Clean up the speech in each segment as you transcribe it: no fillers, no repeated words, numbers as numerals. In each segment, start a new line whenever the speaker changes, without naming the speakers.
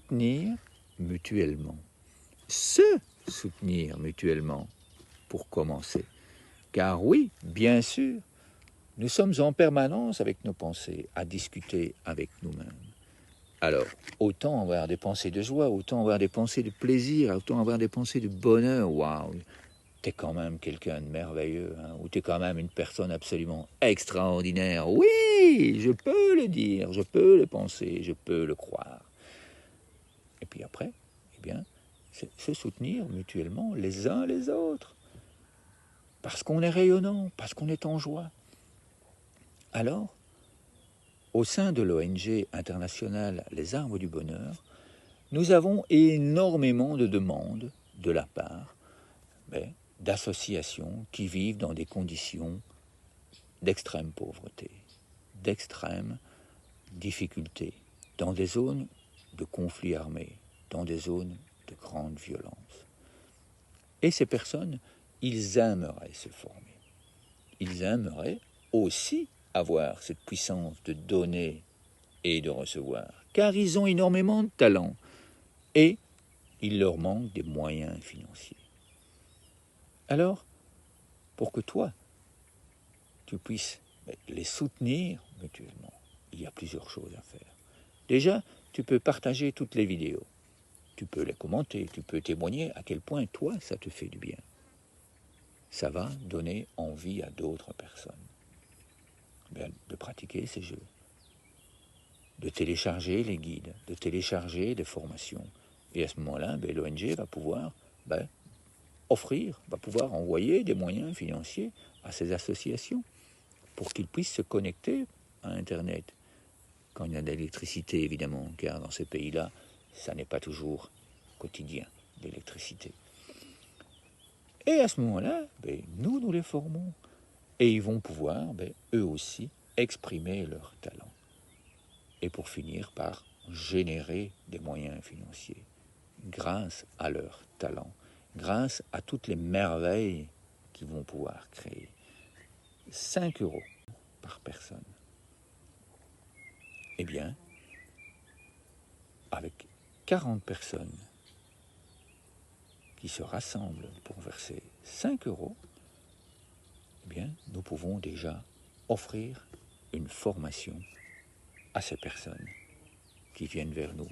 soutenir mutuellement. Se soutenir mutuellement, pour commencer. Car oui, bien sûr, nous sommes en permanence avec nos pensées, à discuter avec nous-mêmes. Alors, autant avoir des pensées de joie, autant avoir des pensées de plaisir, autant avoir des pensées de bonheur. Waouh, t'es quand même quelqu'un de merveilleux, hein, ou t'es quand même une personne absolument extraordinaire. Oui, je peux le dire, je peux le penser, je peux le croire. Et puis après, eh bien, c'est se soutenir mutuellement les uns les autres. Parce qu'on est rayonnant, parce qu'on est en joie. Alors, au sein de l'ONG internationale Les Arbres du Bonheur, nous avons énormément de demandes de la part d'associations qui vivent dans des conditions d'extrême pauvreté, d'extrême difficulté, dans des zones de conflits armés, dans des zones de grande violence. Et ces personnes, ils aimeraient se former. Ils aimeraient aussi avoir cette puissance de donner et de recevoir, car ils ont énormément de talent et il leur manque des moyens financiers. Alors, pour que toi, tu puisses les soutenir mutuellement, il y a plusieurs choses à faire. Déjà, tu peux partager toutes les vidéos, tu peux les commenter, tu peux témoigner à quel point toi, ça te fait du bien. Ça va donner envie à d'autres personnes de pratiquer ces jeux, de télécharger les guides, de télécharger les formations. Et à ce moment-là, l'ONG va pouvoir offrir, va pouvoir envoyer des moyens financiers à ces associations pour qu'ils puissent se connecter à Internet. Quand il y a de l'électricité, évidemment, car dans ces pays-là, ça n'est pas toujours quotidien, l'électricité. Et à ce moment-là, nous les formons. Et ils vont pouvoir, eux aussi, exprimer leur talent. Et pour finir par générer des moyens financiers grâce à leur talent, grâce à toutes les merveilles qu'ils vont pouvoir créer. 5 € par personne. Eh bien, avec 40 personnes qui se rassemblent pour verser 5 €, eh bien, nous pouvons déjà offrir une formation à ces personnes qui viennent vers nous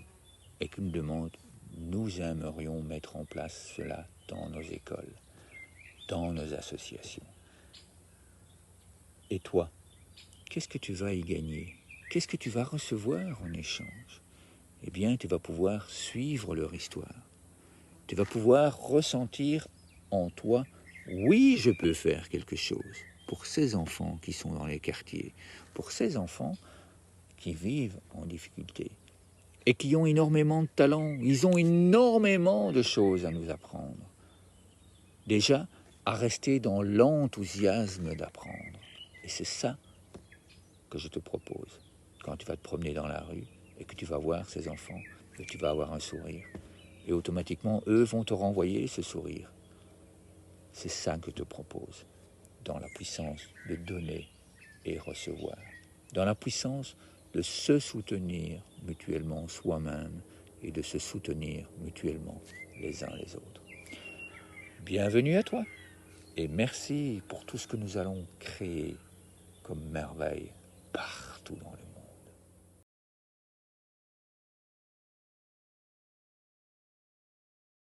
et qui nous demandent, nous aimerions mettre en place cela dans nos écoles, dans nos associations. Et toi, qu'est-ce que tu vas y gagner? Qu'est-ce que tu vas recevoir en échange? Eh bien, tu vas pouvoir suivre leur histoire. Tu vas pouvoir ressentir en toi, oui, je peux faire quelque chose pour ces enfants qui sont dans les quartiers, pour ces enfants qui vivent en difficulté et qui ont énormément de talent. Ils ont énormément de choses à nous apprendre. Déjà, à rester dans l'enthousiasme d'apprendre. Et c'est ça que je te propose quand tu vas te promener dans la rue et que tu vas voir ces enfants, que tu vas avoir un sourire. Et automatiquement, eux vont te renvoyer ce sourire. C'est ça que je te propose, dans la puissance de donner et recevoir, dans la puissance de se soutenir mutuellement soi-même et de se soutenir mutuellement les uns les autres. Bienvenue à toi et merci pour tout ce que nous allons créer comme merveille partout dans le monde.